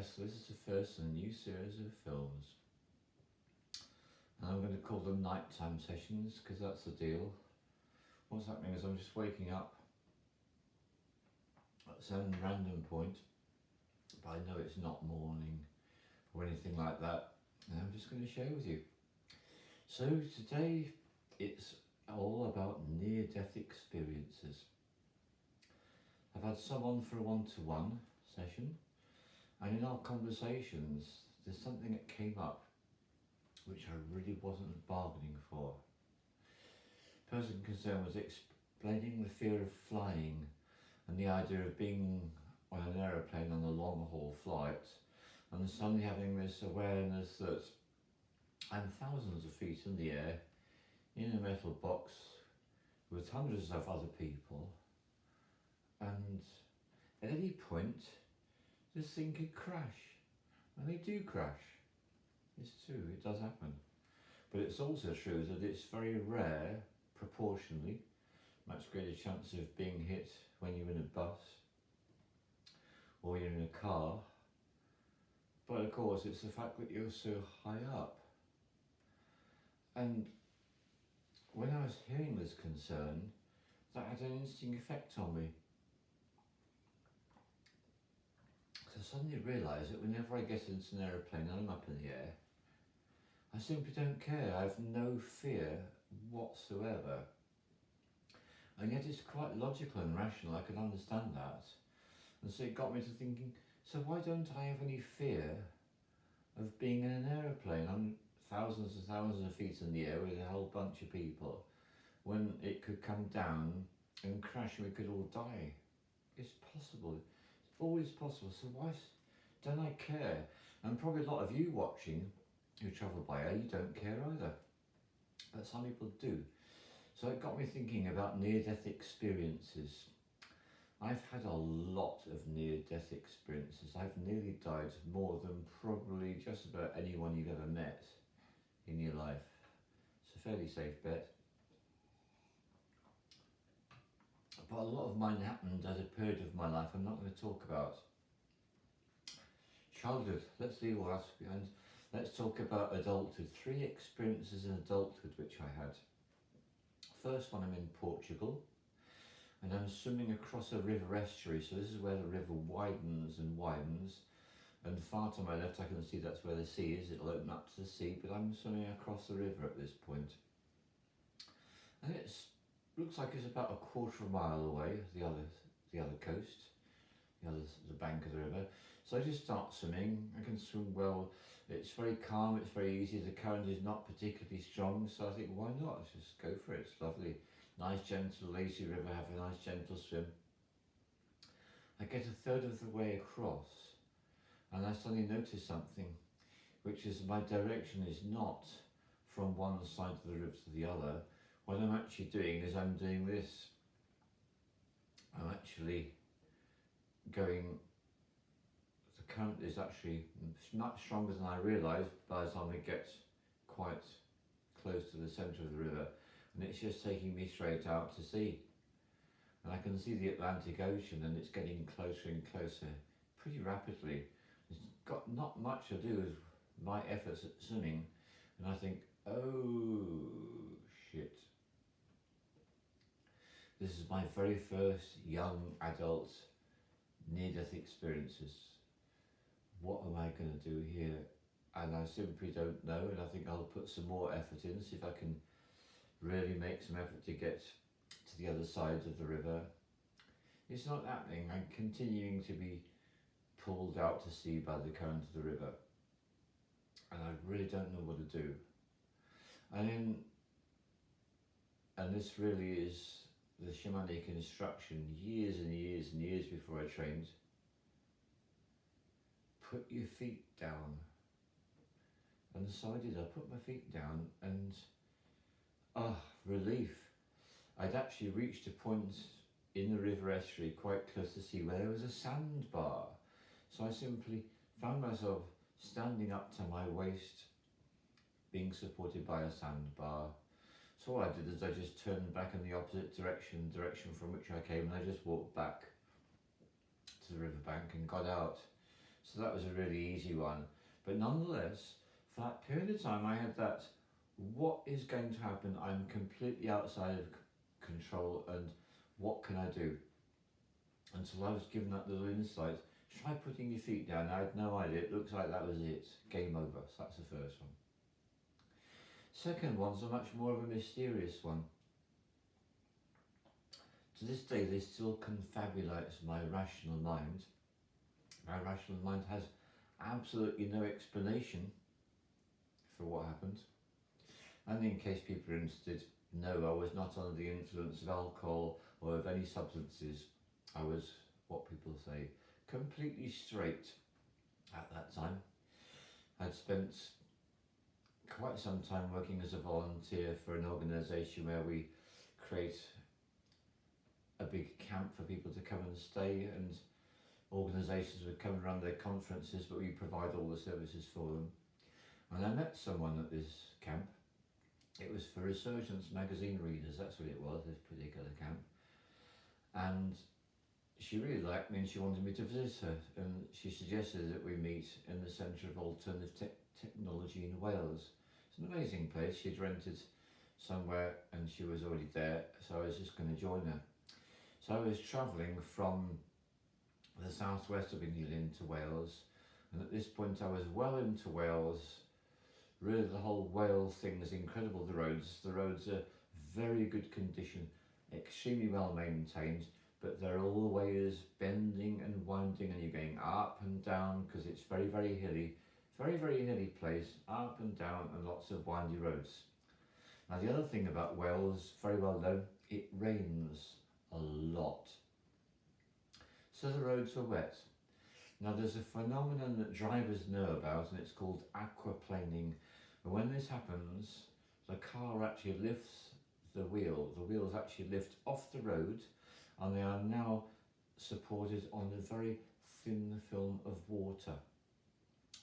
Yes, this is the first in a new series of films. And I'm going to call them nighttime sessions because that's the deal. What's happening is I'm just waking up at some random point, but I know it's not morning or anything like that, and I'm just going to share with you. So today it's all about near-death experiences. I've had someone for a one-to-one session, and in our conversations there's something that came up which I really wasn't bargaining for. The person concerned was explaining the fear of flying and the idea of being on an aeroplane on a long haul flight, and suddenly having this awareness that I'm thousands of feet in the air in a metal box with hundreds of other people, and at any point this thing could crash, and they do crash. It's true, it does happen. But it's also true that it's very rare, proportionally, much greater chance of being hit when you're in a bus or you're in a car. But of course it's the fact that you're so high up. And when I was hearing this concern, that had an interesting effect on me. So I suddenly realised that whenever I get into an aeroplane and I'm up in the air, I simply don't care. I have no fear whatsoever. And yet it's quite logical and rational, I can understand that. And so it got me to thinking, so why don't I have any fear of being in an aeroplane? I'm thousands and thousands of feet in the air with a whole bunch of people, when it could come down and crash and we could all die. It's possible. It's always possible. So why don't I care? And probably a lot of you watching who travel by air, you don't care either. But some people do. So it got me thinking about near-death experiences. I've had a lot of near-death experiences. I've nearly died more than probably just about anyone you've ever met in your life. It's a fairly safe bet. But a lot of mine happened at a period of my life I'm not going to talk about. Childhood, let's leave all that behind. Let's talk about adulthood. 3 experiences in adulthood which I had. First one, I'm in Portugal, and I'm swimming across a river estuary. So this is where the river widens and widens, and far to my left I can see that's where the sea is. It'll open up to the sea, but I'm swimming across the river at this point. And it looks like it's about a quarter of a mile away, the other coast, the bank of the river. So I just start swimming. I can swim well. It's very calm, it's very easy. The current is not particularly strong, so I think, why not? Let's just go for it. It's lovely. Nice, gentle, lazy river, have a nice, gentle swim. I get a third of the way across, and I suddenly notice something, which is my direction is not from one side of the river to the other. What I'm actually doing is I'm doing this. I'm actually going, the current is actually much stronger than I realised by the time it gets quite close to the centre of the river, and it's just taking me straight out to sea. And I can see the Atlantic Ocean, and it's getting closer and closer pretty rapidly. It's got not much to do with my efforts at swimming, and I think, oh shit. This is my very first young adult near-death experiences. What am I going to do here? And I simply don't know, and I think I'll put some more effort in, see if I can really make some effort to get to the other side of the river. It's not happening. I'm continuing to be pulled out to sea by the current of the river, and I really don't know what to do. And this really is the shamanic instruction years and years and years before I trained. Put your feet down. And so I did. I put my feet down, and relief. I'd actually reached a point in the river estuary quite close to sea where there was a sandbar. So I simply found myself standing up to my waist, being supported by a sandbar. So what I did is I just turned back in the opposite direction from which I came, and I just walked back to the riverbank and got out. So that was a really easy one. But nonetheless, for that period of time, I had that, what is going to happen? I'm completely outside of control, and what can I do? Until I was given that little insight, try putting your feet down. I had no idea. It looks like that was it. Game over. So that's the first one. Second one's a much more of a mysterious one. To this day, this still confabulates my rational mind. My rational mind has absolutely no explanation for what happened. And in case people are interested, no, I was not under the influence of alcohol or of any substances. I was, what people say, completely straight at that time. I'd spent quite some time working as a volunteer for an organisation where we create a big camp for people to come and stay, and organisations would come around their conferences, but we provide all the services for them. And I met someone at this camp. It was for Resurgence magazine readers, that's what it was, this particular camp. And she really liked me and she wanted me to visit her, and she suggested that we meet in the Centre of Alternative Technology in Wales. It's an amazing place. She'd rented somewhere and she was already there, so I was just going to join her. So I was travelling from the southwest of England into Wales, and at this point I was well into Wales. Really, the whole Wales thing is incredible. The roads are very good condition, extremely well maintained, but they're always bending and winding, and you're going up and down because it's very, very hilly. Very, very hilly place, up and down, and lots of windy roads. Now the other thing about Wales, very well known, it rains a lot. So the roads were wet. Now there's a phenomenon that drivers know about, and it's called aquaplaning. And when this happens, the car actually lifts the wheels actually lift off the road, and they are now supported on a very thin film of water.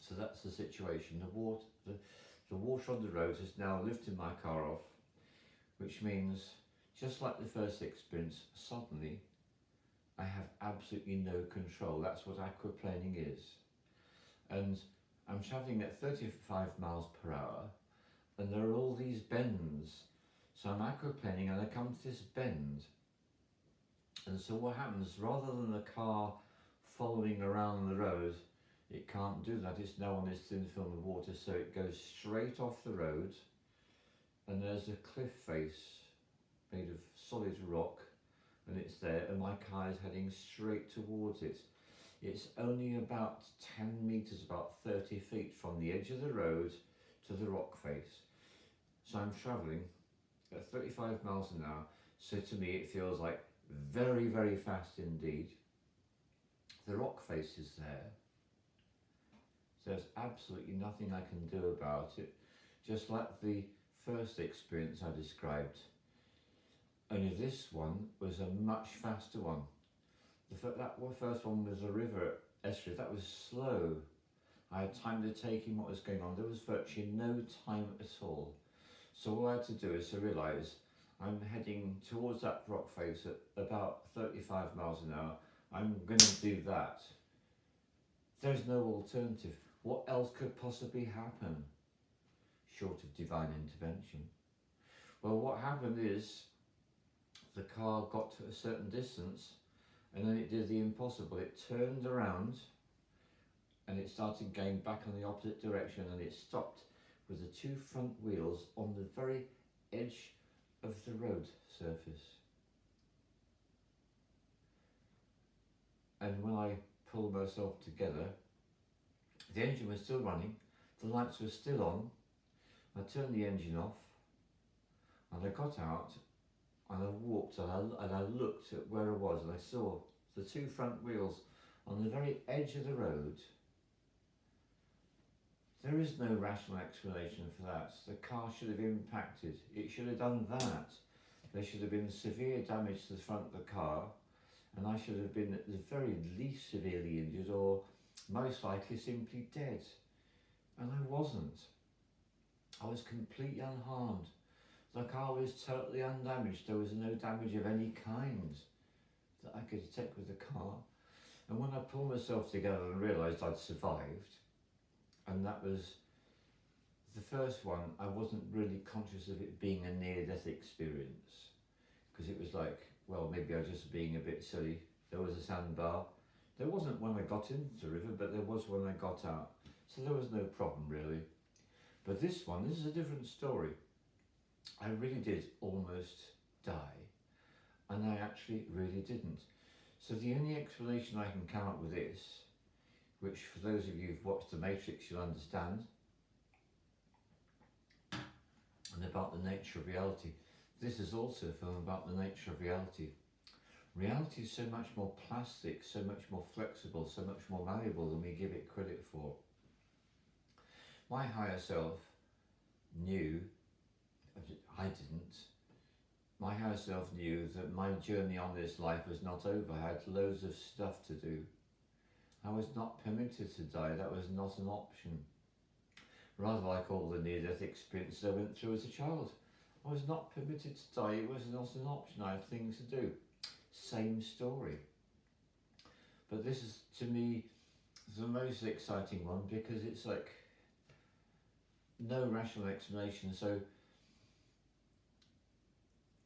So that's the situation. The water on the road is now lifting my car off, which means, just like the first experience, suddenly I have absolutely no control. That's what aquaplaning is. And I'm travelling at 35 miles per hour, and there are all these bends. So I'm aquaplaning and I come to this bend. And so what happens, rather than the car following around the road, it can't do that. It's now on this thin film of water, so it goes straight off the road, and there's a cliff face made of solid rock, and it's there, and my car is heading straight towards it. It's only about 10 metres, about 30 feet from the edge of the road to the rock face. So I'm travelling at 35 miles an hour, so to me it feels like very, very fast indeed. The rock face is there. There's absolutely nothing I can do about it, just like the first experience I described. Only this one was a much faster one. That first one was a river estuary. That was slow. I had time to take in what was going on. There was virtually no time at all. So all I had to do is to realise I'm heading towards that rock face at about 35 miles an hour. I'm going to do that. There's no alternative. What else could possibly happen short of divine intervention? Well, what happened is the car got to a certain distance, and then it did the impossible. It turned around and it started going back on the opposite direction, and it stopped with the two front wheels on the very edge of the road surface. And when I pulled myself together, the engine was still running, the lights were still on. I turned the engine off, and I got out, and I walked, and I looked at where I was, and I saw the two front wheels on the very edge of the road. There is no rational explanation for that. The car should have impacted. It should have done that. There should have been severe damage to the front of the car, and I should have been at the very least severely injured, or most likely simply dead. And I wasn't. I was completely unharmed. The car was totally undamaged. There was no damage of any kind that I could detect with the car. And when I pulled myself together and realised I'd survived, and that was the first one, I wasn't really conscious of it being a near-death experience, because it was like, well, maybe I was just being a bit silly. There was a sandbar. There wasn't when I got into the river, but there was when I got out. So there was no problem really. But this one, this is a different story. I really did almost die, and I actually really didn't. So the only explanation I can come up with this, which for those of you who've watched The Matrix you'll understand, and about the nature of reality. This is also a film about the nature of reality. Reality is so much more plastic, so much more flexible, so much more malleable than we give it credit for. My higher self knew, I didn't, my higher self knew that my journey on this life was not over. I had loads of stuff to do. I was not permitted to die, that was not an option. Rather like all the near-death experiences I went through as a child. I was not permitted to die, it was not an option, I had things to do. Same story. But this is, to me, the most exciting one, because it's like no rational explanation. So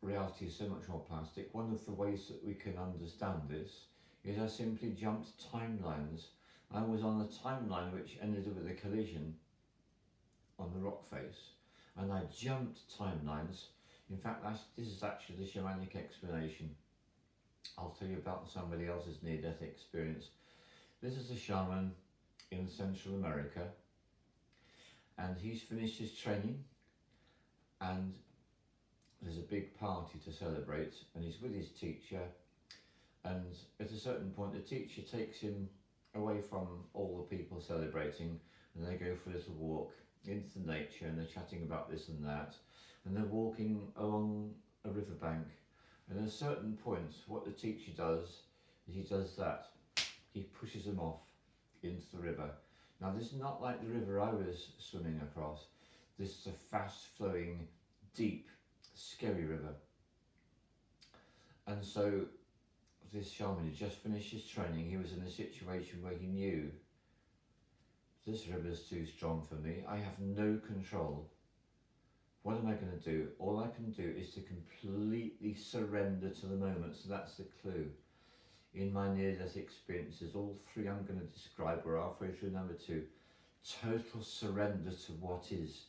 reality is so much more plastic. One of the ways that we can understand this is I simply jumped timelines. I was on a timeline which ended with a collision on the rock face, and I jumped timelines. In fact, this is actually the shamanic explanation. I'll tell you about somebody else's near-death experience. This is a shaman in Central America, and he's finished his training, and there's a big party to celebrate, and he's with his teacher, and at a certain point the teacher takes him away from all the people celebrating, and they go for a little walk into nature, and they're chatting about this and that, and they're walking along a riverbank, and at a certain point what the teacher does is he does that, he pushes them off into the river. Now this is not like the river I was swimming across. This is a fast flowing, deep, scary river. And so this shaman had just finished his training. He was in a situation where he knew this river is too strong for me. I have no control. What am I going to do? All I can do is to completely surrender to the moment. So that's the clue. In my near-death experiences, all three I'm going to describe, we're halfway through number 2. Total surrender to what is.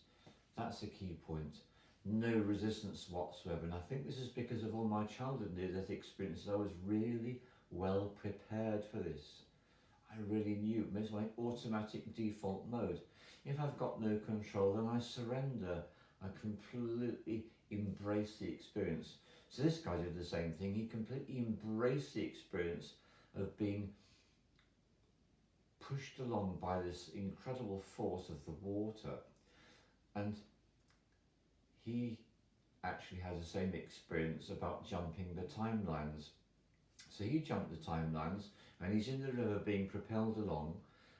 That's the key point. No resistance whatsoever. And I think this is because of all my childhood near-death experiences. I was really well prepared for this. I really knew. It's my automatic default mode. If I've got no control, then I surrender. I completely embrace the experience. So this guy did the same thing. He completely embraced the experience of being pushed along by this incredible force of the water. And he actually has the same experience about jumping the timelines. So he jumped the timelines, and he's in the river being propelled along,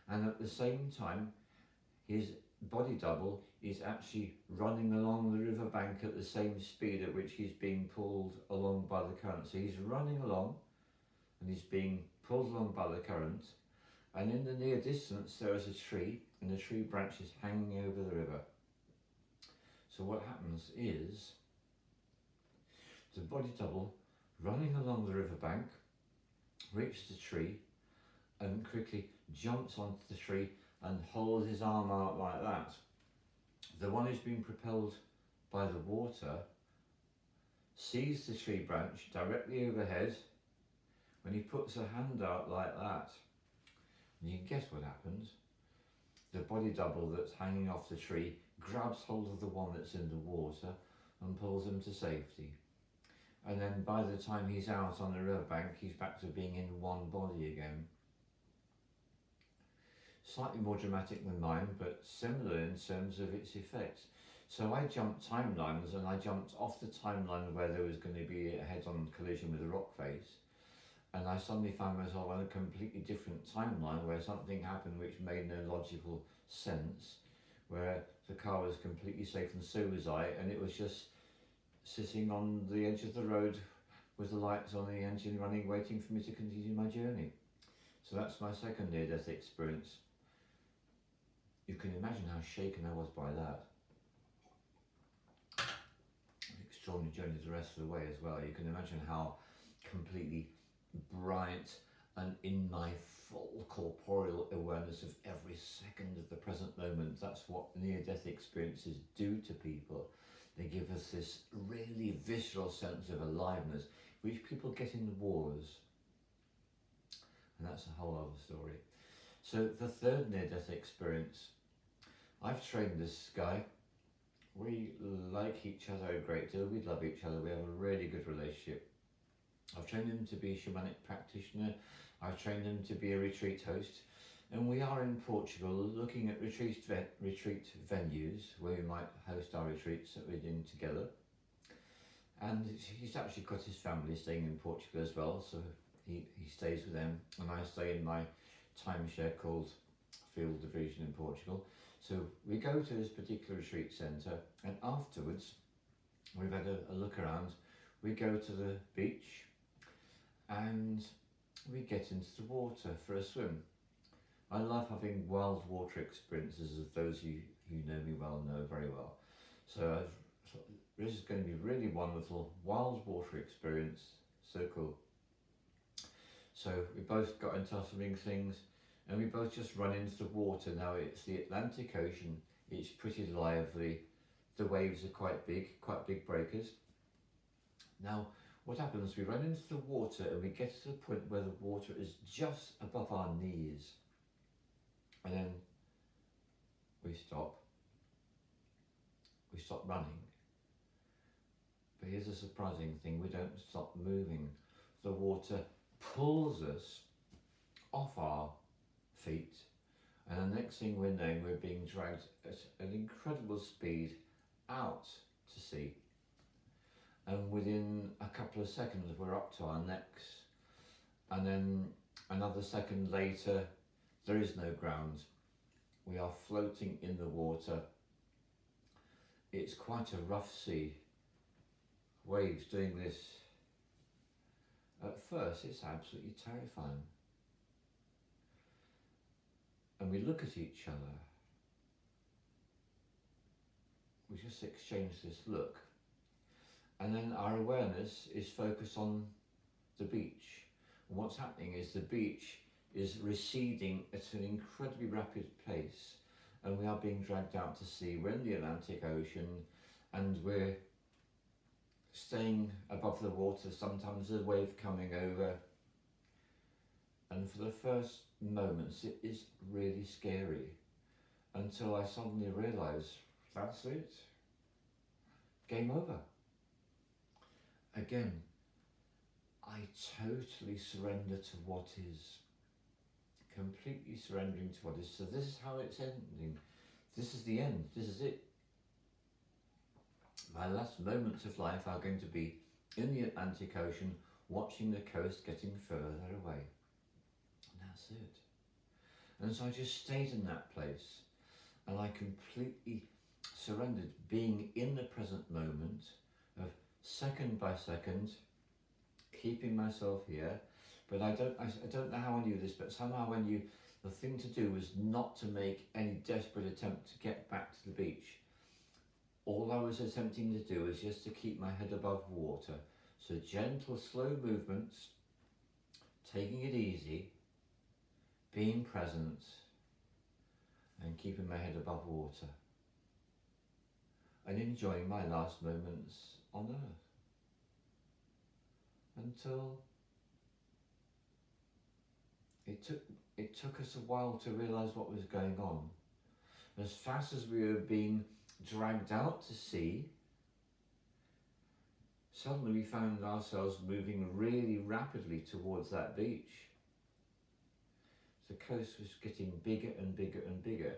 and at the same time his body double is actually running along the riverbank at the same speed at which he's being pulled along by the current. So he's running along and he's being pulled along by the current, and in the near distance there is a tree, and the tree branch is hanging over the river. So what happens is the body double, running along the riverbank, reaches the tree and quickly jumps onto the tree and holds his arm out like that. The one who's been propelled by the water sees the tree branch directly overhead when he puts a hand out like that. And you can guess what happens. The body double that's hanging off the tree grabs hold of the one that's in the water and pulls him to safety. And then by the time he's out on the riverbank, he's back to being in one body again. Slightly more dramatic than mine, but similar in terms of its effects. So I jumped timelines, and I jumped off the timeline where there was going to be a head-on collision with a rock face, and I suddenly found myself on a completely different timeline where something happened which made no logical sense, where the car was completely safe and so was I, and it was just sitting on the edge of the road with the lights on, the engine running, waiting for me to continue my journey. So that's my second near-death experience. You can imagine how shaken I was by that. An extraordinary journey the rest of the way as well. You can imagine how completely bright and in my full corporeal awareness of every second of the present moment. That's what near-death experiences do to people. They give us this really visceral sense of aliveness, which people get in wars. And that's a whole other story. So the third near-death experience, I've trained this guy. We like each other a great deal. We love each other. We have a really good relationship. I've trained him to be a shamanic practitioner. I've trained him to be a retreat host. And we are in Portugal looking at retreat venues where we might host our retreats that we're doing together. And he's actually got his family staying in Portugal as well, so he stays with them, and I stay in my timeshare called Field Division in Portugal. So we go to this particular retreat centre, and afterwards we've had a look around. We go to the beach and we get into the water for a swim. I love having wild water experiences, as those who know me well know very well. So this is going to be really wonderful wild water experience. So cool. So we both got into our swimming things and we both just run into the water. Now it's the Atlantic Ocean, it's pretty lively, the waves are quite big breakers. Now what happens, we run into the water and we get to the point where the water is just above our knees, and then we stop running. But here's a surprising thing, we don't stop moving. The water pulls us off our feet, and the next thing we're knowing, we're being dragged at an incredible speed out to sea, and within a couple of seconds we're up to our necks, and then another second later there is no ground. We are floating in the water. It's quite a rough sea, waves doing this. At first it's absolutely terrifying. And we look at each other. We just exchange this look. And then our awareness is focused on the beach. And what's happening is the beach is receding at an incredibly rapid pace, and we are being dragged out to sea. We're in the Atlantic Ocean and we're staying above the water. Sometimes there's a wave coming over, and for the first moments it is really scary, until I suddenly realise that's it, game over. Again, I totally surrender to what is, completely surrendering to what is. So this is how it's ending. This is the end. This is it. My last moments of life are going to be in the Atlantic Ocean, watching the coast getting further away. And that's it. And so I just stayed in that place, and I completely surrendered, being in the present moment, of second by second, keeping myself here. But I don't know how I knew this, but somehow I knew the thing to do was not to make any desperate attempt to get back to the beach. All I was attempting to do was just to keep my head above water. So gentle, slow movements, taking it easy, being present, and keeping my head above water, and enjoying my last moments on earth. Until it took us a while to realise what was going on. As fast as we were being dragged out to sea, suddenly we found ourselves moving really rapidly towards that beach. The coast was getting bigger and bigger and bigger,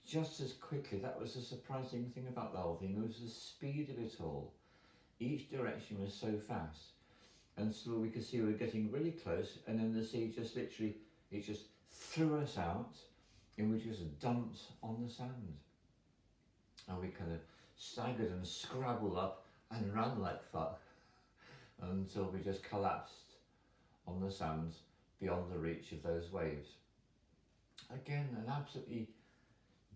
just as quickly. That was the surprising thing about the whole thing. It was the speed of it all. Each direction was so fast, and so we could see we were getting really close, and then the sea just literally, it just threw us out, and we just dumped on the sand. And we kind of staggered and scrabbled up and ran like fuck until we just collapsed on the sand, beyond the reach of those waves. Again, an absolutely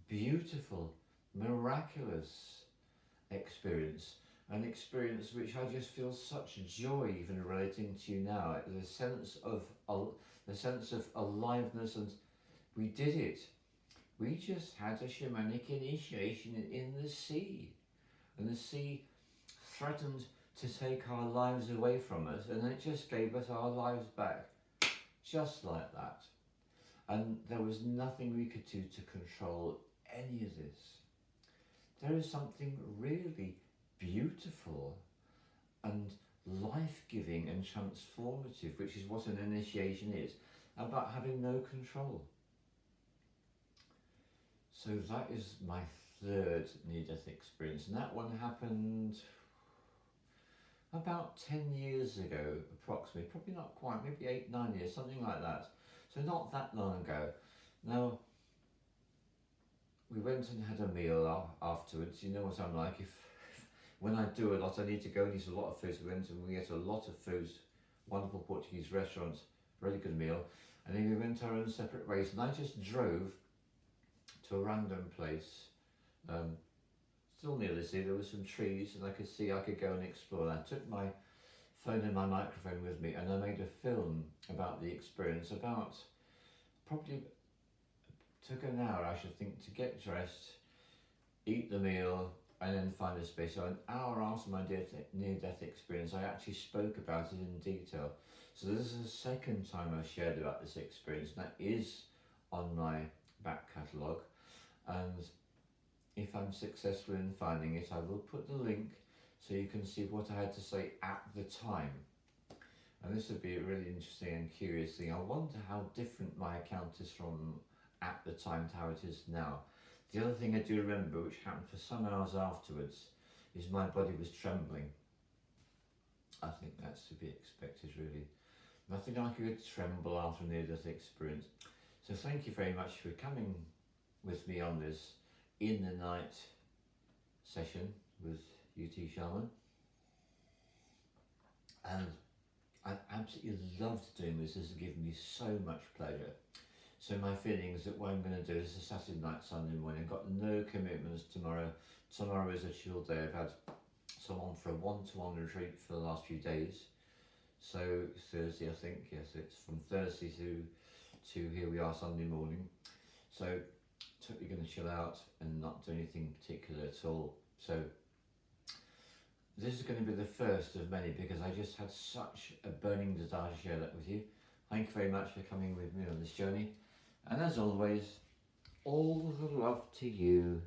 beautiful, miraculous experience, an experience which I just feel such joy even relating to you now. The sense of aliveness, and we did it. We just had a shamanic initiation in the sea, and the sea threatened to take our lives away from us, and it just gave us our lives back, just like that. And there was nothing we could do to control any of this. There is something really beautiful and life-giving and transformative, which is what an initiation is, about having no control. So that is my third near-death experience, and that one happened about 10 years ago, approximately, probably not quite, maybe 8, 9 years, something like that. So not that long ago. Now, we went and had a meal afterwards. You know what I'm like, if when I do a lot, I need to go and eat a lot of food. So we went and we ate a lot of food, wonderful Portuguese restaurant, really good meal. And then we went our own separate ways, and I just drove to a random place, still near the sea. There were some trees, and I could see I could go and explore. And I took my phone and my microphone with me, and I made a film about the experience. About probably took an hour, I should think, to get dressed, eat the meal, and then find a space. So an hour after my near-death experience, I actually spoke about it in detail. So this is the second time I've shared about this experience, and that is on my back catalogue. And if I'm successful in finding it, I will put the link so you can see what I had to say at the time. And this would be a really interesting and curious thing. I wonder how different my account is from at the time to how it is now. The other thing I do remember, which happened for some hours afterwards, is my body was trembling. I think that's to be expected, really. Nothing like a good tremble after a near-death experience. So thank you very much for coming with me on this in the night session with UT Sharman. And I absolutely loved doing this. This has given me so much pleasure. So my feeling is that what I'm going to do is a Saturday night, Sunday morning. I've got no commitments tomorrow. Tomorrow is a chill day. I've had someone for a one-to-one retreat for the last few days. So Thursday, I think, yes, it's from Thursday to here we are Sunday morning. So totally going to chill out and not do anything particular at all. So this is going to be the first of many, because I just had such a burning desire to share that with you. Thank you very much for coming with me on this journey. And as always, all the love to you.